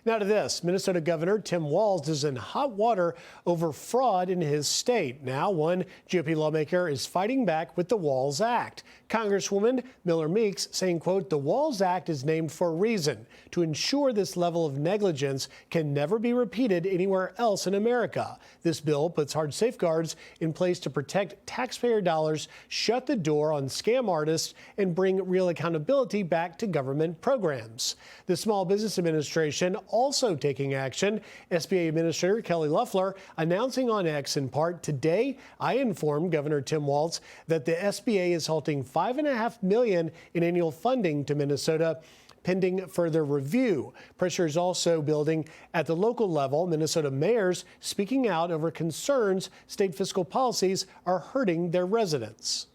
Now to this, Minnesota Governor Tim Walz is in hot water over fraud in his state. Now one GOP lawmaker is fighting back with the Walz Act. Congresswoman Miller Meeks saying, quote, the Walz Act is named for a reason, to ensure this level of negligence can never be repeated anywhere else in America. This bill puts hard safeguards in place to protect taxpayer dollars, shut the door on scam artists, and bring real accountability back to government programs. The Small Business Administration also taking action. SBA Administrator Kelly Loeffler announcing on X in part, today I informed Governor Tim Walz that the SBA is halting $5.5 million in annual funding to Minnesota pending further review. Pressure is also building at the local level. Minnesota mayors speaking out over concerns state fiscal policies are hurting their residents.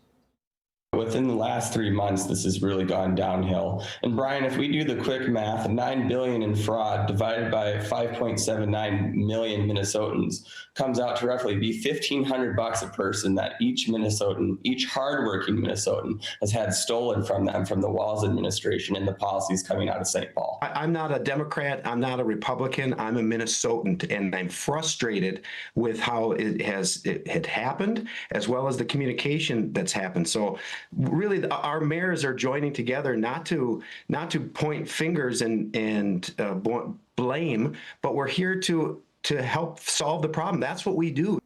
Within the last 3 months, this has really gone downhill. And Brian, if we do the quick math, $9 billion in fraud divided by 5.79 million Minnesotans comes out to roughly be $1,500 a person that each Minnesotan, each hardworking Minnesotan has had stolen from them from the Walz administration and the policies coming out of St. Paul. I'm not a Democrat. I'm not a Republican. I'm a Minnesotan, and I'm frustrated with how it had happened, as well as the communication that's happened. So really, our mayors are joining together not to point fingers and blame, but we're here to help solve the problem. That's what we do.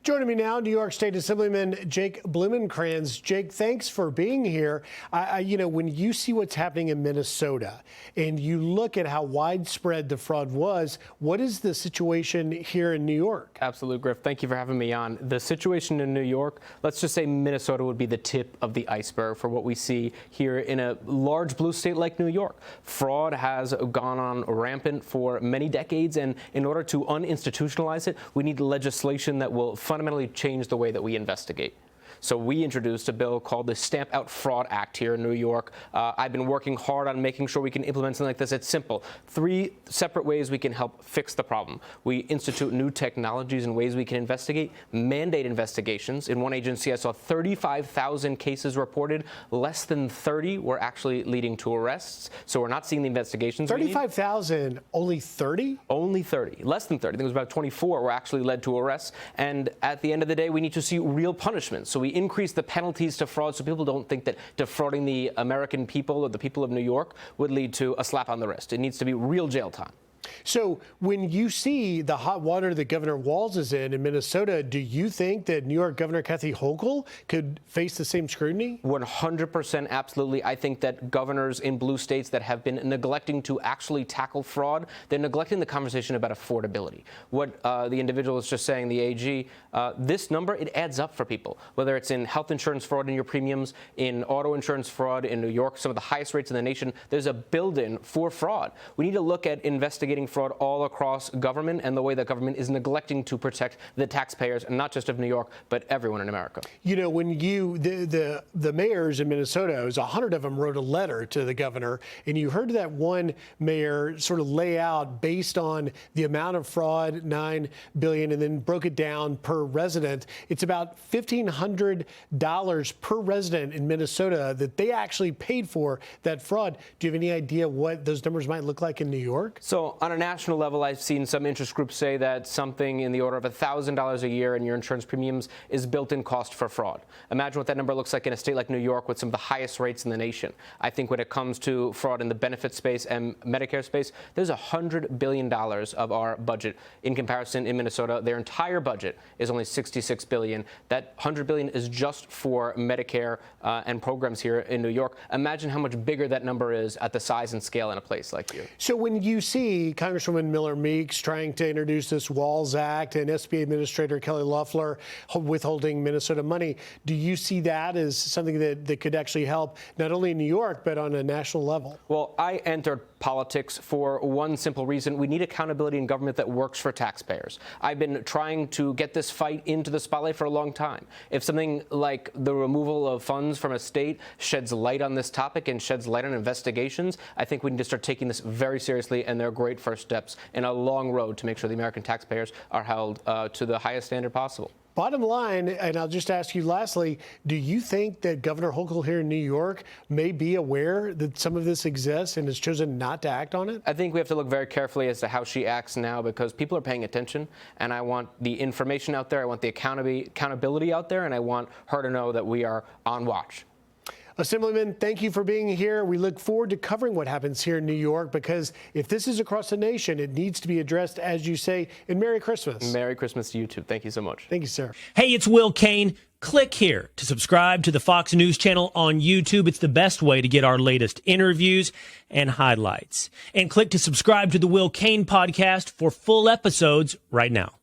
Joining me now, New York State Assemblyman Jake Blumencranz. Jake, thanks for being here. When you see what's happening in Minnesota and you look at how widespread the fraud was, what is the situation here in New York? Absolutely, Griff. Thank you for having me on. The situation in New York, let's just say Minnesota would be the tip of the iceberg for what we see here in a large blue state like New York. Fraud has gone on rampant for many decades, and in order to uninstitutionalize it, we need legislation that will fundamentally change the way that we investigate. So we introduced a bill called the Stamp Out Fraud Act here in New York. I've been working hard on making sure we can implement something like this. It's simple. 3 separate ways we can help fix the problem. We institute new technologies and ways we can investigate, mandate investigations. In one agency, I saw 35,000 cases reported. Less than 30 were actually leading to arrests. So we're not seeing the investigations. 35,000, only 30? Only 30. Less than 30. I think it was about 24 were actually led to arrests. And at the end of the day, we need to see real punishment. So we increase the penalties to fraud so people don't think that defrauding the American people or the people of New York would lead to a slap on the wrist. It needs to be real jail time. So when you see the hot water that Governor Walz is in Minnesota, do you think that New York Governor Kathy Hochul could face the same scrutiny? 100% absolutely. I think that governors in blue states that have been neglecting to actually tackle fraud, they're neglecting the conversation about affordability. What the individual is just saying, the AG, this number, it adds up for people, whether it's in health insurance fraud in your premiums, in auto insurance fraud in New York, some of the highest rates in the nation. There's a build-in for fraud. We need to look at investigating fraud all across government and the way that government is neglecting to protect the taxpayers, and not just of New York, but everyone in America. You know, when the mayors in Minnesota, it was 100 of them wrote a letter to the governor, and you heard that one mayor sort of lay out based on the amount of fraud, $9 billion, and then broke it down per resident. It's about $1,500 per resident in Minnesota that they actually paid for that fraud. Do you have any idea what those numbers might look like in New York? So on a national level, I've seen some interest groups say that something in the order of $1,000 a year in your insurance premiums is built-in cost for fraud. Imagine what that number looks like in a state like New York with some of the highest rates in the nation. I think when it comes to fraud in the benefit space and Medicare space, there's $100 billion of our budget. In comparison, in Minnesota, their entire budget is only $66 billion. That $100 billion is just for Medicare and programs here in New York. Imagine how much bigger that number is at the size and scale in a place like here. So when you see Congresswoman Miller Meeks trying to introduce this Walz Act and SBA Administrator Kelly Loeffler withholding Minnesota money, do you see that as something that could actually help not only in New York, but on a national level? Well, I entered politics for one simple reason. We need accountability in government that works for taxpayers. I've been trying to get this fight into the spotlight for a long time. If something like the removal of funds from a state sheds light on this topic and sheds light on investigations, I think we need to start taking this very seriously, and they're great first steps in a long road to make sure the American taxpayers are held to the highest standard possible. Bottom line, and I'll just ask you lastly, do you think that Governor Hochul here in New York may be aware that some of this exists and has chosen not to act on it? I think we have to look very carefully as to how she acts now, because people are paying attention, and I want the information out there, I want the accountability out there, and I want her to know that we are on watch. Assemblyman, thank you for being here. We look forward to covering what happens here in New York, because if this is across the nation, it needs to be addressed, as you say, and Merry Christmas. Merry Christmas to you too. Thank you so much. Thank you, sir. Hey, it's Will Cain. Click here to subscribe to the Fox News channel on YouTube. It's the best way to get our latest interviews and highlights. And click to subscribe to the Will Cain podcast for full episodes right now.